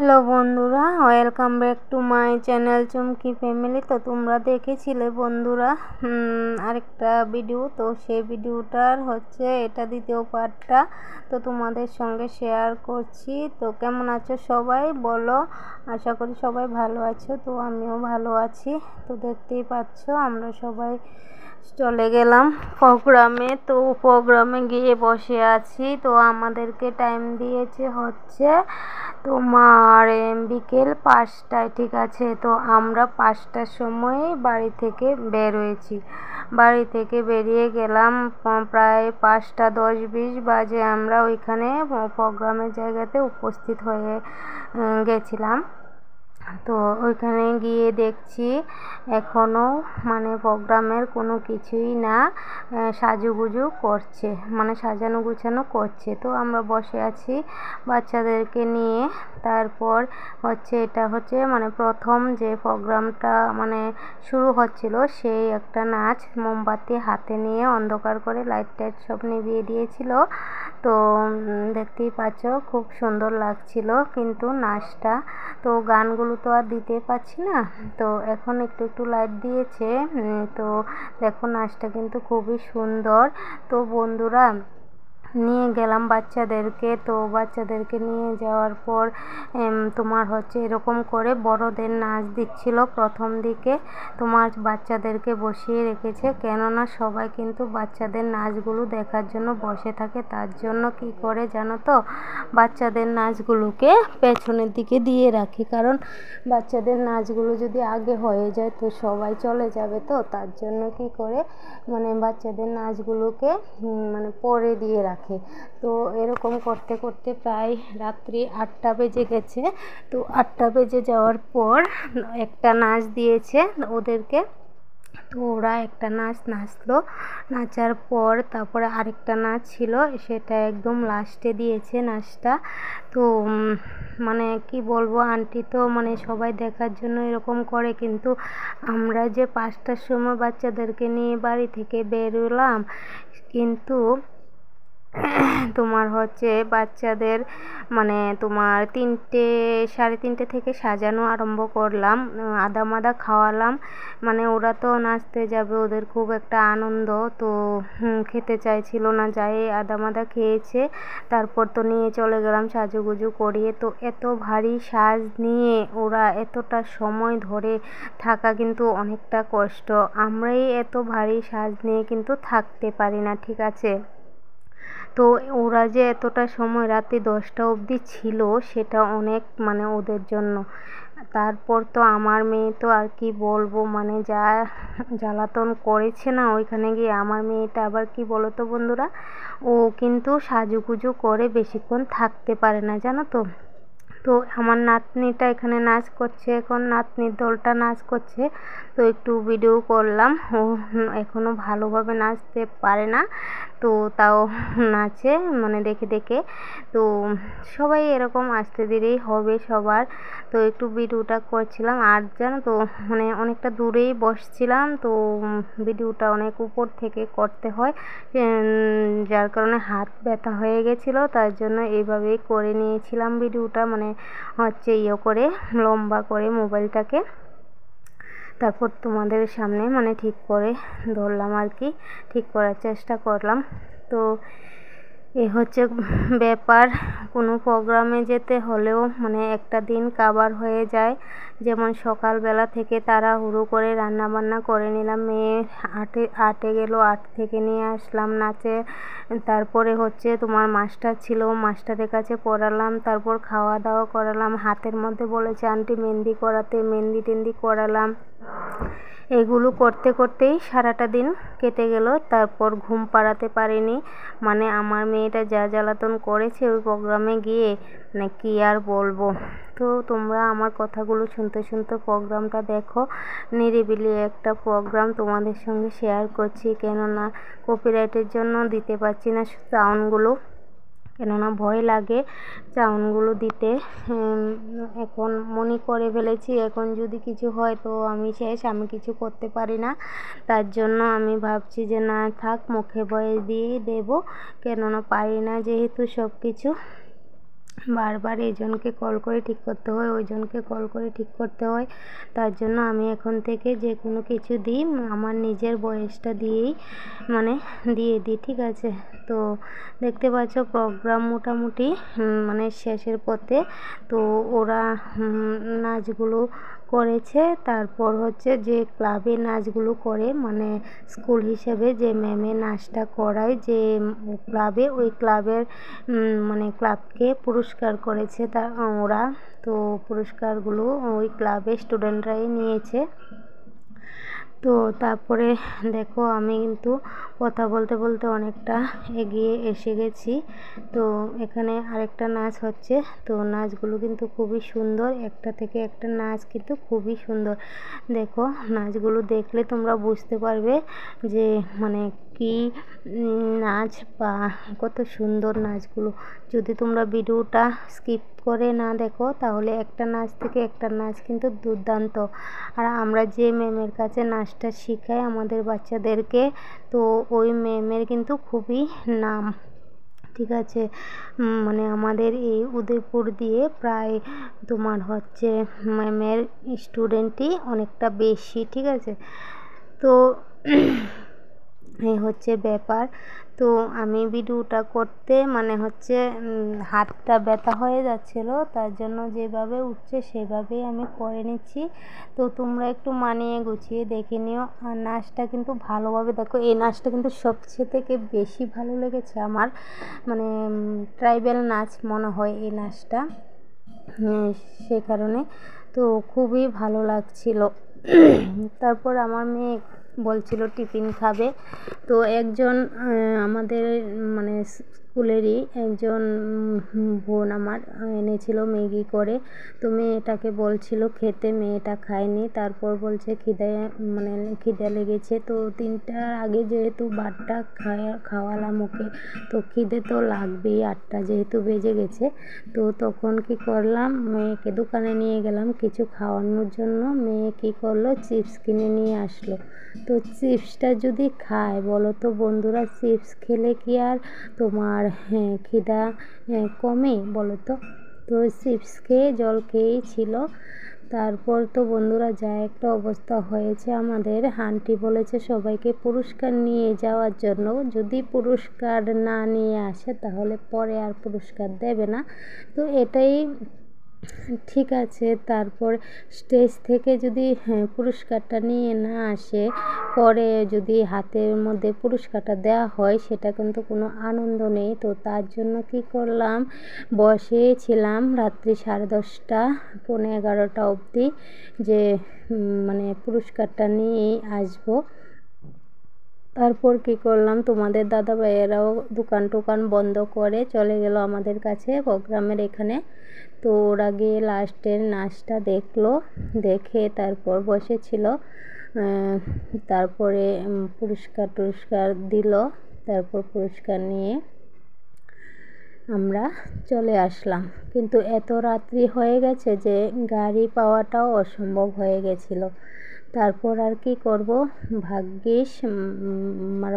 Hello বন্ধুরা, welcome back to my channel Chumki family. তো তোমরা দেখেছিলে বন্ধুরা আরেকটা ভিডিও, তো সেই ভিডিওটার হচ্ছে এটা দ্বিতীয় পার্টটা। তো তোমাদের সঙ্গে শেয়ার করছি। তো কেমন আছো সবাই বলো, আশা করি সবাই ভালো আছো। তো আমিও ভালো আছি। তো দেখতেই পাচ্ছ আমরা সবাই চলে গেলাম প্রোগ্রামে। তো প্রোগ্রামে গিয়ে বসে আছি। তো আমাদেরকে টাইম দিয়েছে হচ্ছে তোমার বিকেল 5টায়, ঠিক আছে। তো আমরা 5টার সময় বাড়ি থেকে বের হয়েছি। বাড়ি থেকে বেরিয়ে গেলাম প্রায় 5টা 10-20 বাজে আমরা ওইখানে প্রোগ্রামের জায়গাতে উপস্থিত হয়ে গেছিলাম। তো ওইখানে গিয়ে দেখছি এখনও মানে প্রোগ্রামের কোনো কিছুই না, সাজুগুজু করছে, মানে সাজানো গুছানো করছে। তো আমরা বসে আছি বাচ্চাদেরকে নিয়ে। তারপর হচ্ছে এটা হচ্ছে মানে প্রথম যে প্রোগ্রামটা মানে শুরু হচ্ছিল, সেই একটা নাচ মোমবাতি হাতে নিয়ে অন্ধকার করে লাইট টাইট সব নিভিয়ে দিয়েছিল। তো দেখতেই পাচ্ছ খুব সুন্দর লাগছিল কিন্তু নাচটা। তো গানগুলো তো আর দিতে পারছি না, তো এখন একটু একটু লাইট দিয়েছে। তো দেখো নাচটা কিন্তু খুবই সুন্দর। তো বন্ধুরা নিয়ে গেলাম বাচ্চাদেরকে। তো বাচ্চাদেরকে নিয়ে যাওয়ার পর তোমার হচ্ছে এরকম করে বড়দের নাচ দিচ্ছিল প্রথম দিকে। তোমার বাচ্চাদেরকে বসিয়ে রেখেছে, কেননা সবাই কিন্তু বাচ্চাদের নাচগুলো দেখার জন্য বসে থাকে। তার জন্য কি করে জানো তো, বাচ্চাদের নাচগুলোকে পেছনের দিকে দিয়ে রাখে, কারণ বাচ্চাদের নাচগুলো যদি আগে হয়ে যায় তো সবাই চলে যাবে। তো তার জন্য কি করে মানে বাচ্চাদের নাচগুলোকে মানে পরে দিয়ে রাখে। তো এরকম করতে করতে প্রায় রাত্রি 8টা বেজে গেছে। তো 8টা বেজে যাওয়ার পর একটা নাচ দিয়েছে ওদেরকে। তো ওরা একটা নাচ নাচলো, নাচার পর তারপরে আরেকটা নাচ ছিল, সেটা একদম লাস্টে দিয়েছে নাচটা। তো মানে কি বলবো, আন্টি তো মানে সবাই দেখার জন্য এরকম করে, কিন্তু আমরা যে 5টার সময় বাচ্চাদেরকে নিয়ে বাড়ি থেকে বেরোলাম, কিন্তু তোমার হচ্ছে বাচ্চাদের মানে তোমার 3টে 3:30 থেকে সাজানো আরম্ভ করলাম, আদা মাদা খাওয়ালাম। মানে ওরা তো নাচতে যাবে, ওদের খুব একটা আনন্দ। তো খেতে চাইছিল না, যাই আদা মাদা খেয়েছে। তারপর তো নিয়ে চলে গেলাম সাজুগুজু করিয়ে। তো এত ভারী সাজ নিয়ে ওরা এতটা সময় ধরে থাকা কিন্তু অনেকটা কষ্ট। আমরাই এত ভারী সাজ নিয়ে কিন্তু থাকতে পারি না, ঠিক আছে। তো ওরা যে এতটা সময় রাতে 10টা অবধি ছিল, সেটা অনেক মানে ওদের জন্য। তারপর তো আমার মেয়ে তো আর কি বলবো, মানে যা জ্বালাতন করেছে না ওইখানে গিয়ে। আমার মেয়েটা আবার কি বলো তো বন্ধুরা, ও কিন্তু সাজুগুজু করে বেশিক্ষণ থাকতে পারে না, জানো তো। তো আমার নাতনিটা এখানে নাচ করছে, এখন নাতনির দলটা নাচ করছে। তো একটু ভিডিও করলাম। ও এখনও ভালোভাবে নাচতে পারে না, তো তাও নাচে মানে দেখে দেখে। তো সবাই এরকম আস্তে ধীরেই হবে সবার। তো একটু ভিডিওটা করছিলাম, আর জানো তো মানে অনেকটা দূরেই বসছিলাম। তো ভিডিওটা অনেক উপর থেকে করতে হয়, যার কারণে হাত ব্যথা হয়ে গেছিলো। তার জন্য এইভাবেই করে নিয়েছিলাম ভিডিওটা, মানে হচ্ছে করে লম্বা করে মোবাইলটাকে। তারপর তোমাদের সামনে মানে ঠিক করে ধরলাম আর কি, ঠিক করার চেষ্টা করলাম। তো এ হচ্ছে ব্যাপার। কোনো প্রোগ্রামে যেতে হলেও মানে একটা দিন কাভার হয়ে যায়। যেমন সকালবেলা থেকে তাড়াহুড়ো করে রান্নাবান্না করে নিলাম, মেয়ে 8-এ গেল, 8 থেকে নিয়ে আসলাম নাচে। তারপরে হচ্ছে তোমার মাস্টার ছিল, মাস্টারের কাছে পড়ালাম, তারপর খাওয়া দাওয়া করালাম। হাতের মধ্যে বলেছে আন্টি মেহেন্দি করাতে, মেহেন্দি টেন্দি করালাম। এগুলো করতে করতেই সারাটা দিন কেটে গেল। তারপর ঘুম পাড়াতে পারিনি, মানে আমার মেয়েটা যা জ্বালাতন করেছে ওই প্রোগ্রামে গিয়ে, মানে কি আর বলবো। তো তোমরা আমার কথাগুলো শুনতে শুনতে প্রোগ্রামটা দেখো। নিরিবিলি একটা প্রোগ্রাম তোমাদের সঙ্গে শেয়ার করছি, কেননা কপিরাইটের জন্য দিতে পারছি না সাউন্ডগুলো, কেননা ভয় লাগে সাউন্ডগুলো দিতে। এখন মনে করে ফেলেছি এখন যদি কিছু হয় তো আমি শেষ, আমি কিছু করতে পারি না। তার জন্য আমি ভাবছি যে না থাক, মুখে ভয়েস দিয়েই দেবো, কেননা পারি না যেহেতু সব কিছু। বারবার এইজনকে কল করে ঠিক করতে হয়, ওইজনকে কল করে ঠিক করতে হয়। তার জন্য আমি এখন থেকে যে কোনো কিছু দিই আমার নিজের বয়সটা দিয়েই মানে দিয়ে দিই, ঠিক আছে। তো দেখতে পাচ্ছ প্রোগ্রাম মোটামুটি মানে শেষের পথে। তো ওরা নাচগুলো করেছে। তারপর হচ্ছে যে ক্লাবে নাচগুলো করে মানে স্কুল হিসেবে যে ম্যামে নাচটা করায় যে ক্লাবে, ওই ক্লাবের মানে ক্লাবকে পুরস্কার করেছে ওরা। তো পুরস্কারগুলো ওই ক্লাবের স্টুডেন্টরাই নিয়েছে। তো তারপরে দেখো আমি কিন্তু কথা বলতে বলতে অনেকটা এগিয়ে এসে গেছি। তো এখানে আরেকটা নাচ হচ্ছে। তো নাচগুলো কিন্তু খুবই সুন্দর, একটা থেকে একটা নাচ কিন্তু খুবই সুন্দর। দেখো নাচগুলো দেখলে তোমরা বুঝতে পারবে যে মানে কি নাচ বা কত সুন্দর নাচগুলো। যদি তোমরা ভিডিওটা স্কিপ করে না দেখো তাহলে একটা নাচ থেকে একটা নাচ কিন্তু দুর্দান্ত। আর আমরা যে ম্যামের কাছে নাচটা শেখাই আমাদের বাচ্চাদেরকে, তো ওই ম্যামের কিন্তু খুবই নাম, ঠিক আছে। মানে আমাদের এই উদয়পুর দিয়ে প্রায় তোমার হচ্ছে ম্যামের স্টুডেন্টই অনেকটা বেশি, ঠিক আছে। তো এই হচ্ছে ব্যাপার। তো আমি ভিডিওটা করতে মানে হচ্ছে হাতটা ব্যথা হয়ে যাচ্ছিল, তার জন্য যেভাবে উঠছে সেভাবেই আমি করে নিচ্ছি। তো তোমরা একটু মানিয়ে গুছিয়ে দেখে নিও। আর নাচটা কিন্তু ভালোভাবে দেখো, এই নাচটা কিন্তু সবচেয়ে থেকে বেশি ভালো লেগেছে আমার, মানে ট্রাইবাল নাচ মনে হয় এই নাচটা, সে কারণে তো খুবই ভালো লাগছিল। তারপর আমার মেয়ে বলছিল টিফিন খাবে। তো একজন আমাদের মানে স্কুলেরই একজন বোন আমার এনেছিল ম্যাগি করে। তো মেয়েটাকে বলছিল খেতে, মেয়েটা খায়নি। তারপর বলছে মানে খিদে লেগেছে। তো 3টার আগে যেহেতু ভাতটা খাওয়ালাম ওকে, তো খিদে তো লাগবেই, 8টা যেহেতু বেজে গেছে। তো তখন কি করলাম, মেয়েকে দোকানে নিয়ে গেলাম কিছু খাওয়ানোর জন্য। মেয়ে কী করলো, চিপস কিনে নিয়ে আসলো। তো চিপসটা যদি খায় বলো তো বন্ধুরা, চিপস খেলে কি আর তোমার খিদা কমে বলো তো? তো চিপস খেয়ে জল খেয়েই ছিল। তারপর তো বন্ধুরা যা একটা অবস্থা হয়েছে আমাদের, আন্টি বলেছে সবাইকে পুরস্কার নিয়ে যাওয়ার জন্য, যদি পুরস্কার না নিয়ে আসে তাহলে পরে আর পুরস্কার দেবে না। তো এটাই ঠিক আছে। তারপর স্টেজ থেকে যদি পুরস্কারটা নিয়ে না আসে, পরে যদি হাতের মধ্যে পুরস্কারটা দেওয়া হয় সেটা কিন্তু কোনো আনন্দ নেই। তো তার জন্য কি করলাম, বসেছিলাম রাত্রি 10:30 পৌনে 11টা অবধি যে মানে পুরস্কারটা নিয়েই আসবো। তারপর কি করলাম, তোমাদের দাদা ভাইয়েরাও দোকান টোকান বন্ধ করে চলে গেল আমাদের কাছে প্রোগ্রামের এখানে। তো ওরা গিয়ে লাস্টের নাচটা দেখলো, দেখে তারপর বসেছিল। তারপরে পুরস্কার দিল। তারপর পুরস্কার নিয়ে আমরা চলে আসলাম। কিন্তু এত রাত্রি হয়ে গেছে যে গাড়ি পাওয়াটাও অসম্ভব হয়ে গেছিলো। তারপর আর কি করব, ভাগ্যিস আমার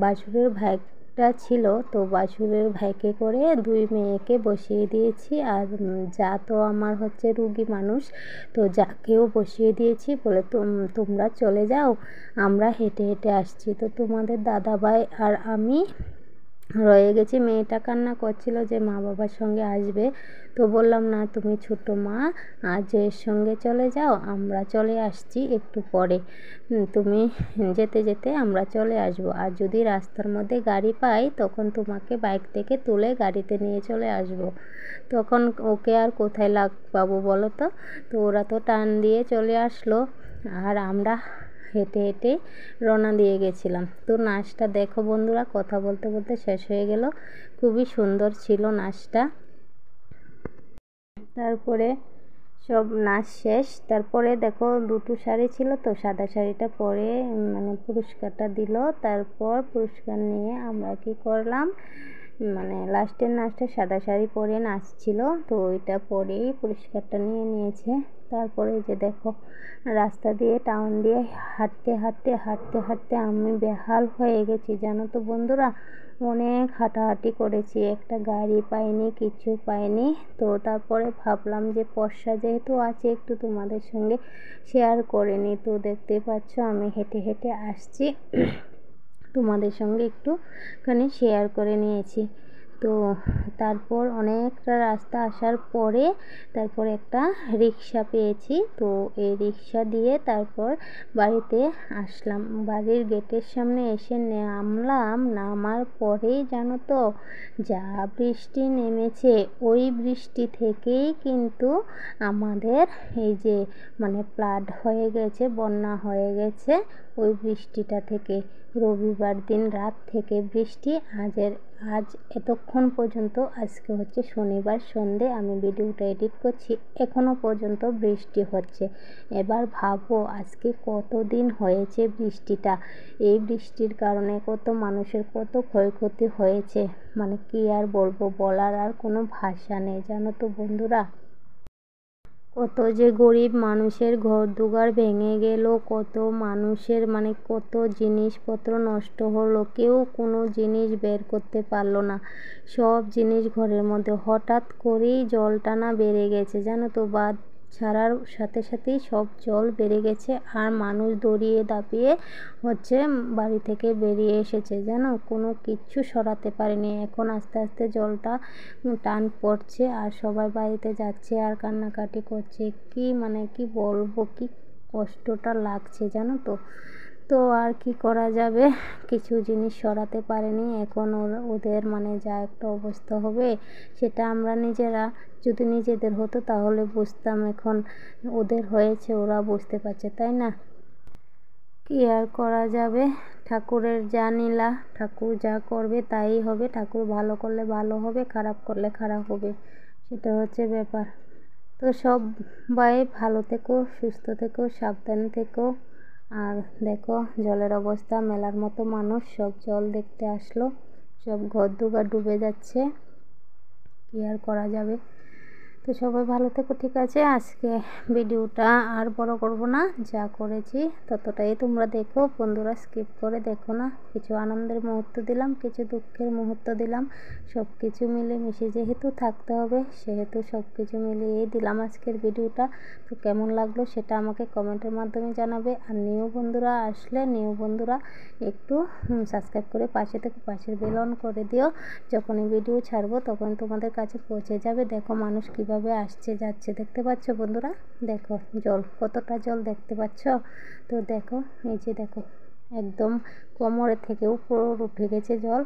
বাসুরের ভাইটা ছিল। তো বাসুরের ভাইকে করে 2 মেয়েকে বসিয়ে দিয়েছি। আর যা তো আমার হচ্ছে রুগী মানুষ, তো যাকেও বসিয়ে দিয়েছি, বলে তোমরা চলে যাও, আমরা হেঁটে হেঁটে আসছি। তো তোমাদের দাদাভাই আর আমি রয়ে গেছি। মেয়েটা কান্না করছিল যে মা বাবার সঙ্গে আসবে। তো বললাম না, তুমি ছোট মা আজ এর সঙ্গে চলে যাও, আমরা চলে আসছি একটু পরে, তুমি যেতে যেতে আমরা চলে আসবো। আর যদি রাস্তার মধ্যে গাড়ি পাই তখন তোমাকে বাইক থেকে তুলে গাড়িতে নিয়ে চলে আসবো। তখন ওকে আর কোথায় পাবো বলো তো? তো ওরা তো টান দিয়ে চলে আসলো আর আমরা হেঁটে হেঁটে রওনা দিয়ে গেছিলাম। তো নাচটা দেখো বন্ধুরা, কথা বলতে বলতে শেষ হয়ে গেল। খুবই সুন্দর ছিল নাচটা। তারপরে সব নাচ শেষ। তারপরে দেখো 2টো শাড়ি ছিল, তো সাদা শাড়িটা পরে মানে পুরস্কারটা দিল। তারপর পুরস্কার নিয়ে আমরা কি করলাম, মানে লাস্টের নাচটা সাদা শাড়ি পরে নাচছিল, তো ওইটা পরেই পুরস্কারটা নিয়ে নিয়েছে। তারপরে যে দেখো রাস্তা দিয়ে টাউন দিয়ে হাঁটতে হাঁটতে আমি বেহাল হয়ে গেছি জানো তো বন্ধুরা। অনেক হাঁটাহাঁটি করেছি, একটা গাড়ি পাইনি, কিছু পাইনি। তো তারপরে ভাবলাম যে বর্ষা যেহেতু আছে একটু তোমাদের সঙ্গে শেয়ার করে নিই। তো দেখতেই পাচ্ছ আমি হেঁটে হেঁটে আসছি, তোমাদের সঙ্গে একটুখানি শেয়ার করে নিয়েছি। তো তারপর অনেকটা রাস্তা আসার পরে তারপর একটা রিক্সা পেয়েছি। তো এই রিক্সা দিয়ে তারপর বাড়িতে আসলাম। বাড়ির গেটের সামনে এসে নামলাম, নামার পরেই জানো তো যা বৃষ্টি নেমেছে। ওই বৃষ্টি থেকেই কিন্তু আমাদের এই যে ফ্লাড হয়ে গেছে, বন্যা হয়ে গেছে ওই বৃষ্টিটা থেকে। রবিবার দিন রাত থেকে বৃষ্টি, আজ এতক্ষণ পর্যন্ত, আজকে হচ্ছে শনিবার সন্ধে, আমি ভিডিওটা এডিট করছি, এখনও পর্যন্ত বৃষ্টি হচ্ছে। এবার ভাবো আজকে কতদিন হয়েছে বৃষ্টিটা। এই বৃষ্টির কারণে কত মানুষের কত ক্ষয়ক্ষতি হয়েছে, কি আর বলবো, বলার আর কোনো ভাষা নেই জানো তো বন্ধুরা। কত যে গরিব মানুষের ঘর দুয়ার ভেঙে গেল, কত মানুষের কত জিনিসপত্র নষ্ট হলো, কেউ কোনো জিনিস বের করতে পারলো না। সব জিনিস ঘরের মধ্যে, হঠাৎ করেই জল টানা বেড়ে গেছে জানো তো, বাঁধ ছাড়ার সাথে সাথেই সব জল বেড়ে গেছে। আর মানুষ দড়িয়ে দাপিয়ে হচ্ছে বাড়ি থেকে বেরিয়ে এসেছে জানো, কোনো কিচ্ছু সরাতে পারেনি। এখন আস্তে আস্তে জলটা টান পড়ছে আর সবাই বাড়িতে যাচ্ছে আর কান্নাকাটি করছে। কি বলবো, কি কষ্টটা লাগছে জানো তো। তো আর কি করা যাবে, কিছু জিনিস সরাতে পারেনি। এখন ওদের যা একটা অবস্থা হবে সেটা আমরা নিজেরা, যদি নিজেদের হতো তাহলে বুঝতাম। এখন ওদের হয়েছে, ওরা বুঝতে পারছে, তাই না? কি আর করা যাবে, ঠাকুরের যা নীলা, ঠাকুর যা করবে তাই হবে। ঠাকুর ভালো করলে ভালো হবে, খারাপ করলে খারাপ হবে, সেটা হচ্ছে ব্যাপার। তো সবাই ভালো থেকো, সুস্থ থেকো, সাবধানে থেকো। আর দেখো জলের অবস্থা, মেলার মতো মানুষ সব জল দেখতে আসলো, সব ঘর দুয়ার ডুবে যাচ্ছে, কি আর করা যাবে। তো সবাই ভালো থেকো, ঠিক আছে। আজকে ভিডিওটা আর বড় করব না, যা করেছি ততটাই তোমরা দেখো বন্ধুরা, স্কিপ করে দেখো না। কিছু আনন্দের মুহূর্ত দিলাম, কিছু দুঃখের মুহূর্ত দিলাম, সব কিছু মিলেমিশে যেহেতু থাকতে হবে সেহেতু সব কিছু মিলিয়েই দিলাম আজকের ভিডিওটা। তো কেমন লাগলো সেটা আমাকে কমেন্টের মাধ্যমে জানাবে। আর নিউ বন্ধুরা আসলে একটু সাবস্ক্রাইব করে পাশে থেকে পাশের বেল অন করে দিও, যখনই ভিডিও ছাড়বো তখন তোমাদের কাছে পৌঁছে যাবে। দেখো মানুষ কিভাবে আসছে যাচ্ছে, দেখতে পাচ্ছ বন্ধুরা, দেখো জল, কতটা জল দেখতে পাচ্ছ। তো দেখো এই যে দেখো একদম কোমরের থেকে উপর উঠে গেছে জল,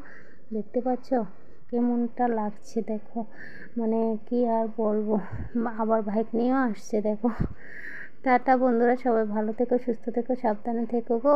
দেখতে পাচ্ছ কেমনটা লাগছে। দেখো কি আর বলবো, আবার বাইক নিয়েও আসছে দেখো। টাটা বন্ধুরা, সবাই ভালো থেকো, সুস্থ থেকো, সাবধানে থেকো গো।